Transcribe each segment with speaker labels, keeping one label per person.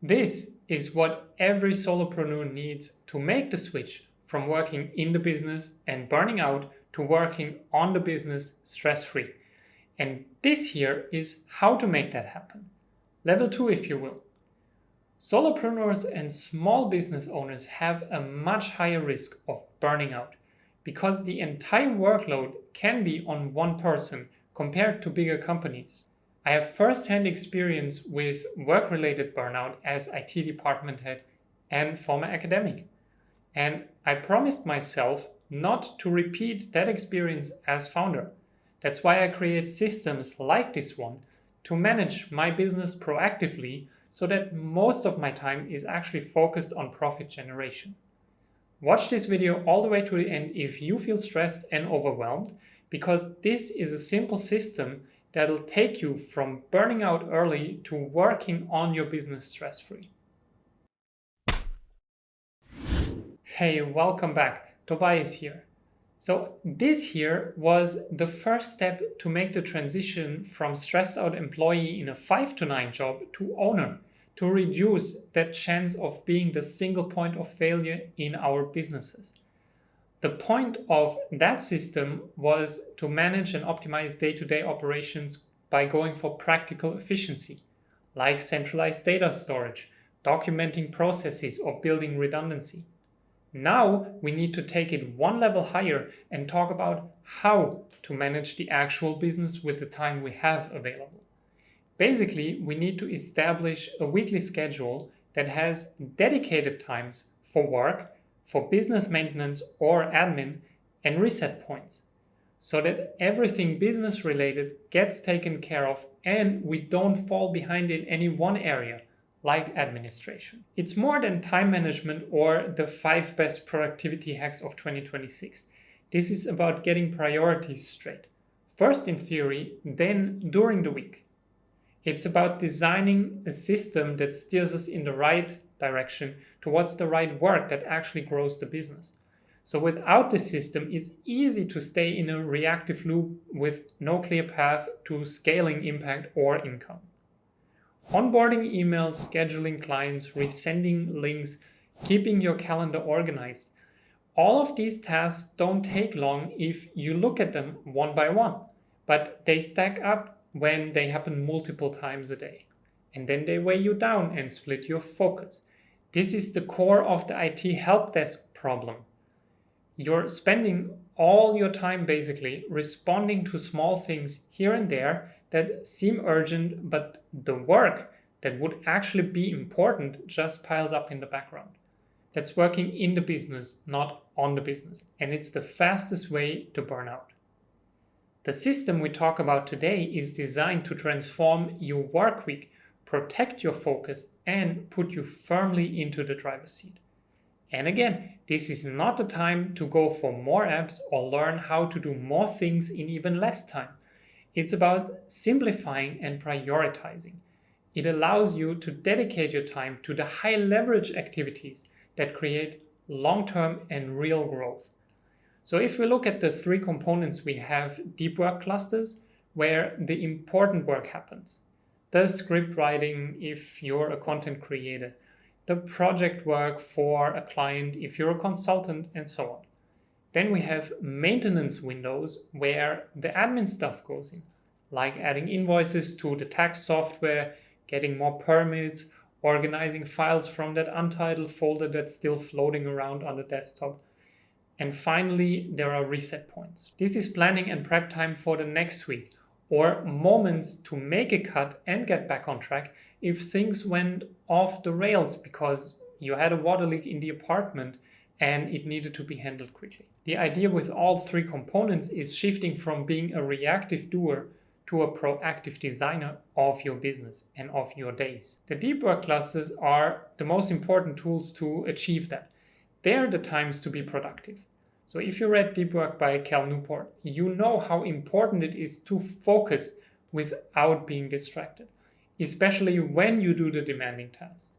Speaker 1: This is what every solopreneur needs to make the switch from working in the business and burning out to working on the business stress-free. And this here is how to make that happen. Level 2, if you will. Solopreneurs and small business owners have a much higher risk of burning out because the entire workload can be on one person compared to bigger companies. I have first-hand experience with work-related burnout as IT department head and former academic. And I promised myself not to repeat that experience as founder. That's why I create systems like this one to manage my business proactively so that most of my time is actually focused on profit generation. Watch this video all the way to the end if you feel stressed and overwhelmed, because this is a simple system that'll take you from burning out early to working on your business stress-free. Hey, welcome back. Tobias here. So this here was the first step to make the transition from stressed out employee in a 5 to 9 job to owner, to reduce that chance of being the single point of failure in our businesses. The point of that system was to manage and optimize day-to-day operations by going for practical efficiency, like centralized data storage, documenting processes, or building redundancy. Now we need to take it one level higher and talk about how to manage the actual business with the time we have available. Basically, we need to establish a weekly schedule that has dedicated times for work, for business maintenance or admin, and reset points, so that everything business related gets taken care of and we don't fall behind in any one area, like administration. It's more than time management or the 5 best productivity hacks of 2026. This is about getting priorities straight. First in theory, then during the week. It's about designing a system that steers us in the right direction towards the right work that actually grows the business. So without the system, it's easy to stay in a reactive loop with no clear path to scaling impact or income. Onboarding emails, scheduling clients, resending links, keeping your calendar organized. All of these tasks don't take long if you look at them one by one, but they stack up when they happen multiple times a day. And then they weigh you down and split your focus. This is the core of the IT help desk problem. You're spending all your time basically responding to small things here and there that seem urgent, but the work that would actually be important just piles up in the background. That's working in the business, not on the business. And it's the fastest way to burn out. The system we talk about today is designed to transform your work week, protect your focus, and put you firmly into the driver's seat. And again, this is not the time to go for more apps or learn how to do more things in even less time. It's about simplifying and prioritizing. It allows you to dedicate your time to the high leverage activities that create long-term and real growth. So if we look at the 3 components, we have deep work clusters where the important work happens. The script writing if you're a content creator, the project work for a client if you're a consultant, and so on. Then we have maintenance windows where the admin stuff goes in, like adding invoices to the tax software, getting more permits, organizing files from that untitled folder that's still floating around on the desktop. And finally, there are reset points. This is planning and prep time for the next week, or moments to make a cut and get back on track if things went off the rails because you had a water leak in the apartment and it needed to be handled quickly. The idea with all 3 components is shifting from being a reactive doer to a proactive designer of your business and of your days. The deep work clusters are the most important tools to achieve that. They're the times to be productive. So if you read Deep Work by Cal Newport, you know how important it is to focus without being distracted, especially when you do the demanding tasks.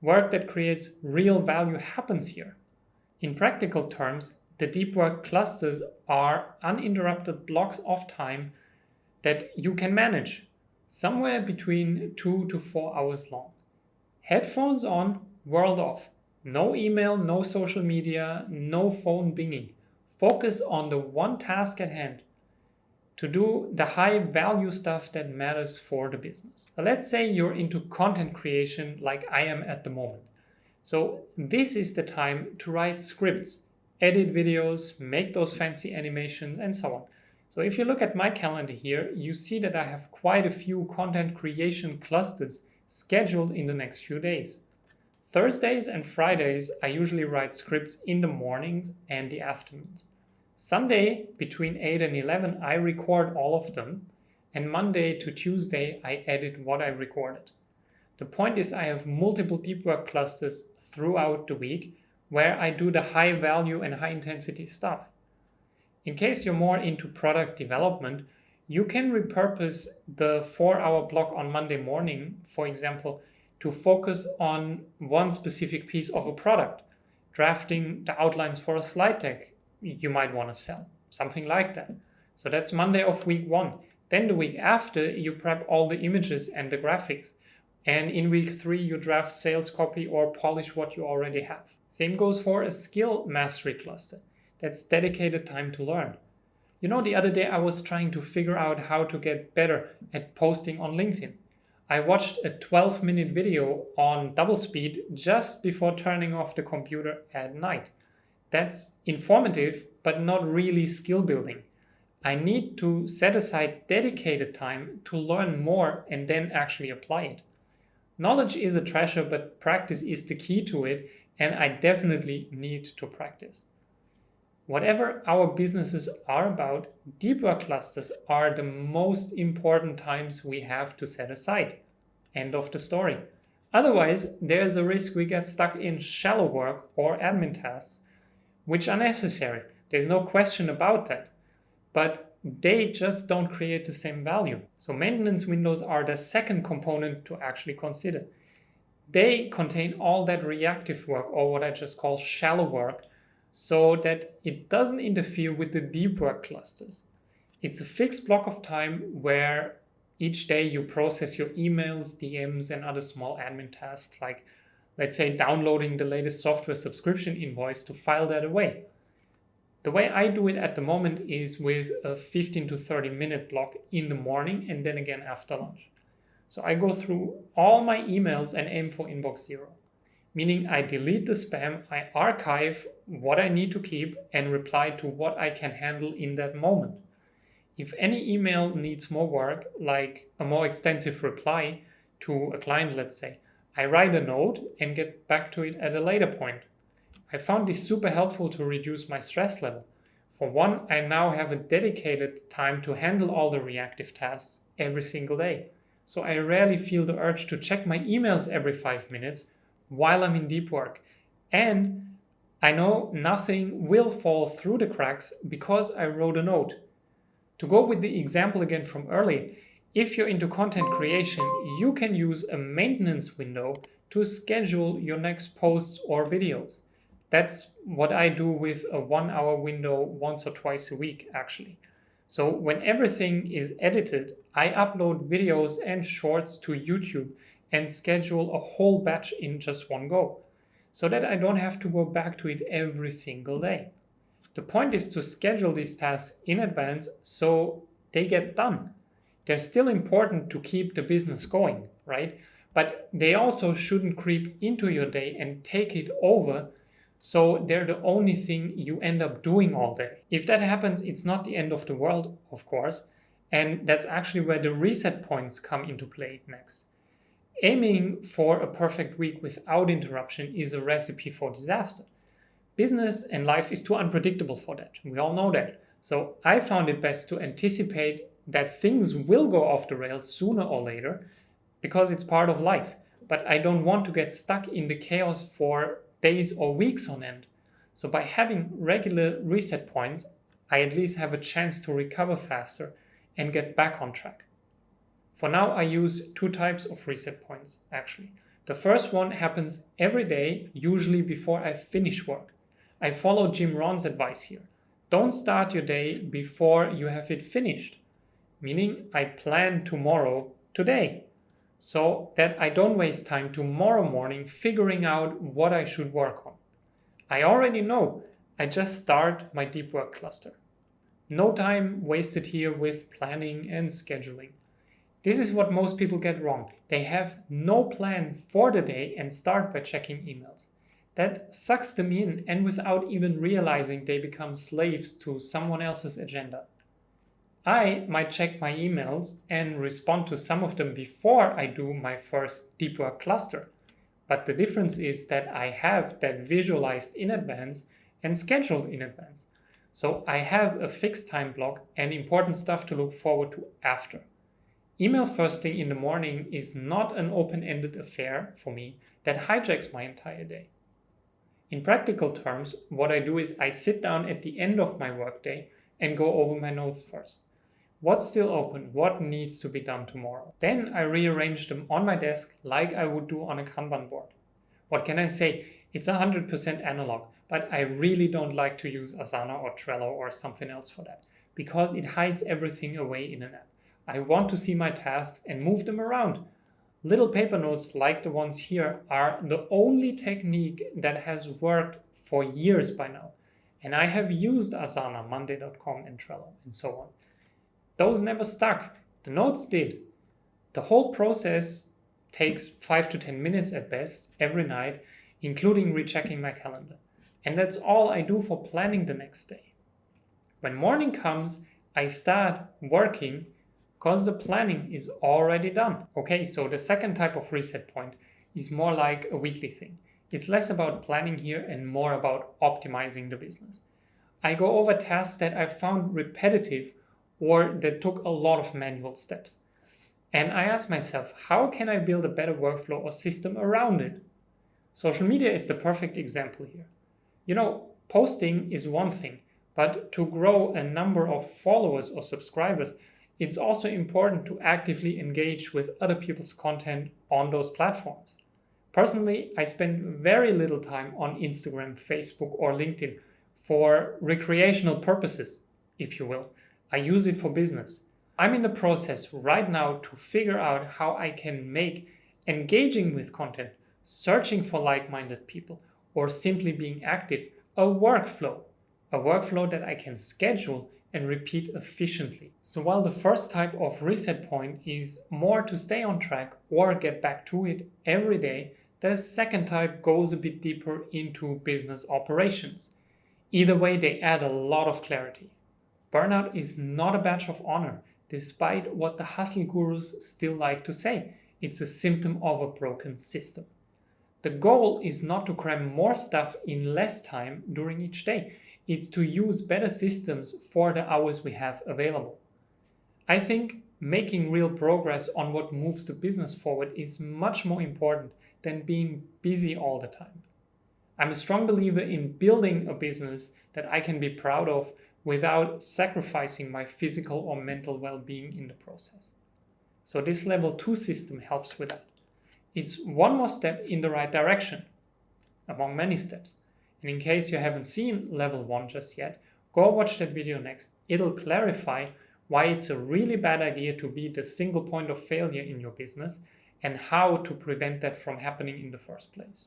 Speaker 1: Work that creates real value happens here. In practical terms, the deep work clusters are uninterrupted blocks of time that you can manage, somewhere between 2 to 4 hours long. Headphones on, world off. No email, no social media, no phone binging. Focus on the one task at hand to do the high value stuff that matters for the business. So let's say you're into content creation like I am at the moment. So this is the time to write scripts, edit videos, make those fancy animations, and so on. So if you look at my calendar here, you see that I have quite a few content creation clusters scheduled in the next few days. Thursdays and Fridays, I usually write scripts in the mornings and the afternoons. Sunday, between 8 and 11, I record all of them, and Monday to Tuesday, I edit what I recorded. The point is I have multiple deep work clusters throughout the week where I do the high value and high intensity stuff. In case you're more into product development, you can repurpose the 4-hour block on Monday morning, for example, to focus on one specific piece of a product, drafting the outlines for a slide deck you might want to sell, something like that. So that's Monday of week 1. Then the week after, you prep all the images and the graphics. And in week 3, you draft sales copy or polish what you already have. Same goes for a skill mastery cluster. That's dedicated time to learn. You know, the other day I was trying to figure out how to get better at posting on LinkedIn. I watched a 12-minute video on double speed just before turning off the computer at night. That's informative, but not really skill building. I need to set aside dedicated time to learn more and then actually apply it. Knowledge is a treasure, but practice is the key to it, and I definitely need to practice. Whatever our businesses are about, deep work clusters are the most important times we have to set aside. End of the story. Otherwise, there's a risk we get stuck in shallow work or admin tasks, which are necessary. There's no question about that. But they just don't create the same value. So maintenance windows are the second component to actually consider. They contain all that reactive work, or what I just call shallow work, so that it doesn't interfere with the deep work clusters. It's a fixed block of time where each day you process your emails, DMs, and other small admin tasks, like, let's say, downloading the latest software subscription invoice to file that away. The way I do it at the moment is with a 15 to 30 minute block in the morning and then again after lunch. So I go through all my emails and aim for inbox 0, meaning I delete the spam, I archive what I need to keep and reply to what I can handle in that moment. If any email needs more work, like a more extensive reply to a client, let's say, I write a note and get back to it at a later point. I found this super helpful to reduce my stress level. For one, I now have a dedicated time to handle all the reactive tasks every single day. So I rarely feel the urge to check my emails every 5 minutes while I'm in deep work. And I know nothing will fall through the cracks because I wrote a note. To go with the example again from earlier, if you're into content creation, you can use a maintenance window to schedule your next posts or videos. That's what I do with a 1-hour window once or twice a week, actually. So when everything is edited, I upload videos and shorts to YouTube and schedule a whole batch in just one go, so that I don't have to go back to it every single day. The point is to schedule these tasks in advance so they get done. They're still important to keep the business going, right? But they also shouldn't creep into your day and take it over, so they're the only thing you end up doing all day. If that happens, it's not the end of the world, of course, and that's actually where the reset points come into play next. Aiming for a perfect week without interruption is a recipe for disaster. Business and life is too unpredictable for that. We all know that. So I found it best to anticipate that things will go off the rails sooner or later because it's part of life. But I don't want to get stuck in the chaos for days or weeks on end. So by having regular reset points, I at least have a chance to recover faster and get back on track. For now, I use 2 types of reset points, actually. The first one happens every day, usually before I finish work. I follow Jim Rohn's advice here. Don't start your day before you have it finished, meaning I plan tomorrow today. so that I don't waste time tomorrow morning figuring out what I should work on. I already know. I just start my deep work cluster. No time wasted here with planning and scheduling. This is what most people get wrong. They have no plan for the day and start by checking emails. That sucks them in, and without even realizing, they become slaves to someone else's agenda. I might check my emails and respond to some of them before I do my first deep work cluster. But the difference is that I have that visualized in advance and scheduled in advance. So I have a fixed time block and important stuff to look forward to after. Email first thing in the morning is not an open-ended affair for me that hijacks my entire day. In practical terms, what I do is I sit down at the end of my workday and go over my notes first. What's still open? What needs to be done tomorrow? Then I rearrange them on my desk like I would do on a Kanban board. What can I say? It's 100% analog, but I really don't like to use Asana or Trello or something else for that because it hides everything away in an app. I want to see my tasks and move them around. Little paper notes like the ones here are the only technique that has worked for years by now. And I have used Asana, Monday.com, and Trello, and so on. Those never stuck. The notes did. The whole process takes 5 to 10 minutes at best every night, including rechecking my calendar. And that's all I do for planning the next day. When morning comes, I start working because the planning is already done. Okay, so the second type of reset point is more like a weekly thing. It's less about planning here and more about optimizing the business. I go over tasks that I found repetitive or that took a lot of manual steps. And I ask myself, how can I build a better workflow or system around it? Social media is the perfect example here. Posting is one thing, but to grow a number of followers or subscribers, it's also important to actively engage with other people's content on those platforms. Personally, I spend very little time on Instagram, Facebook, or LinkedIn for recreational purposes, if you will. I use it for business. I'm in the process right now to figure out how I can make engaging with content, searching for like-minded people, or simply being active a workflow that I can schedule and repeat efficiently. So while the first type of reset point is more to stay on track or get back to it every day, the second type goes a bit deeper into business operations. Either way, they add a lot of clarity. Burnout is not a badge of honor, despite what the hustle gurus still like to say. It's a symptom of a broken system. The goal is not to cram more stuff in less time during each day. It's to use better systems for the hours we have available. I think making real progress on what moves the business forward is much more important than being busy all the time. I'm a strong believer in building a business that I can be proud of without sacrificing my physical or mental well-being in the process. So this level 2 system helps with that. It's one more step in the right direction, among many steps. And in case you haven't seen level 1 just yet, go watch that video next. It'll clarify why it's a really bad idea to be the single point of failure in your business and how to prevent that from happening in the first place.